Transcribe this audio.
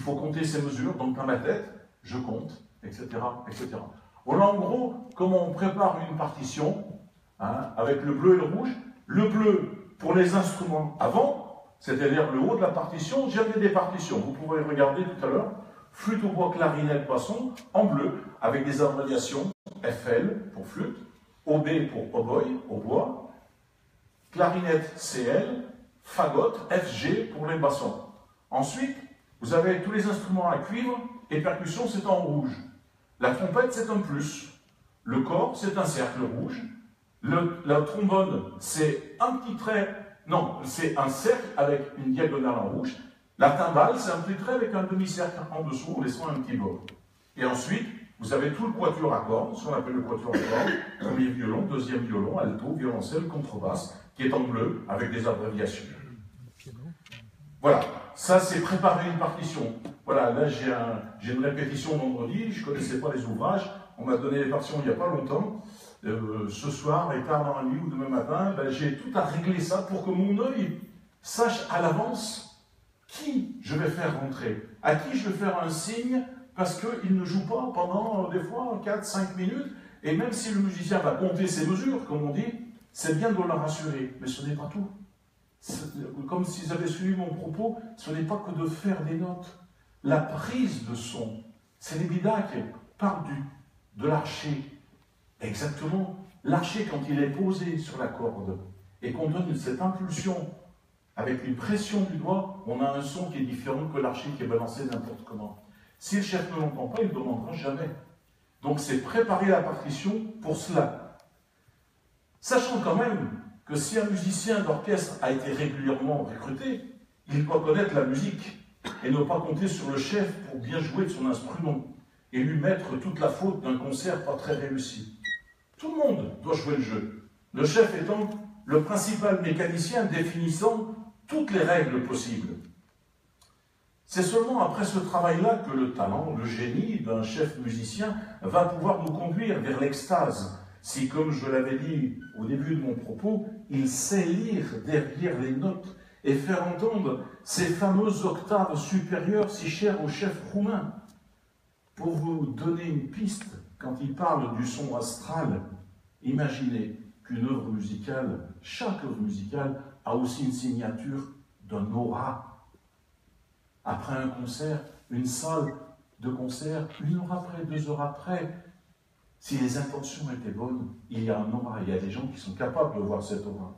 faut compter ses mesures, donc dans ma tête, je compte, etc., etc. Voilà en gros comment on prépare une partition, hein, avec le bleu et le rouge. Le bleu pour les instruments avant, c'est-à-dire le haut de la partition, j'avais des partitions, vous pourrez regarder tout à l'heure, flûte au bois, clarinette, basson, en bleu, avec des abréviations, FL pour flûte, OB pour oboe, au bois, clarinette CL, fagotte, FG pour les bassons. Ensuite, vous avez tous les instruments à cuivre et percussion, c'est en rouge. La trompette, c'est un plus. Le corps, c'est un cercle rouge. La trombone, c'est un petit trait, non, c'est un cercle avec une diagonale en rouge. La timbale, c'est un petit trait avec un demi-cercle en dessous, en laissant un petit bord. Et ensuite, vous avez tout le quatuor à cordes, ce qu'on appelle le quatuor à cordes, premier violon, deuxième violon, alto, violoncelle, contrebasse, qui est en bleu, avec des abréviations. Voilà, ça c'est préparer une partition. Voilà, là j'ai une répétition vendredi, je ne connaissais pas les ouvrages, on m'a donné les partitions il n'y a pas longtemps. Ce soir, et tard dans la nuit ou demain matin, ben, j'ai tout à régler ça pour que mon œil sache à l'avance qui je vais faire rentrer, à qui je vais faire un signe, parce qu'il ne joue pas pendant des fois 4-5 minutes, et même si le musicien va compter ses mesures, comme on dit, c'est bien de le rassurer, mais ce n'est pas tout. Comme s'ils avaient suivi mon propos, ce n'est pas que de faire des notes. La prise de son, c'est les bidas qui parlent de l'archer. Exactement. L'archer, quand il est posé sur la corde et qu'on donne cette impulsion avec une pression du doigt, on a un son qui est différent que l'archer qui est balancé n'importe comment. Si le chef ne l'entend pas, il ne demandera jamais. Donc c'est préparer la partition pour cela. Sachant quand même que si un musicien d'orchestre a été régulièrement recruté, il doit connaître la musique et ne pas compter sur le chef pour bien jouer de son instrument et lui mettre toute la faute d'un concert pas très réussi. Tout le monde doit jouer le jeu, le chef étant le principal mécanicien définissant toutes les règles possibles. C'est seulement après ce travail-là que le talent, le génie d'un chef musicien va pouvoir nous conduire vers l'extase. Si, comme je l'avais dit au début de mon propos, il sait lire derrière les notes et faire entendre ces fameuses octaves supérieures si chères au chef roumain. Pour vous donner une piste, quand il parle du son astral, imaginez qu'une œuvre musicale, chaque œuvre musicale, a aussi une signature d'un aura. Après un concert, une salle de concert, 1 heure après, 2 heures après, si les intentions étaient bonnes, il y a un aura, il y a des gens qui sont capables de voir cette aura.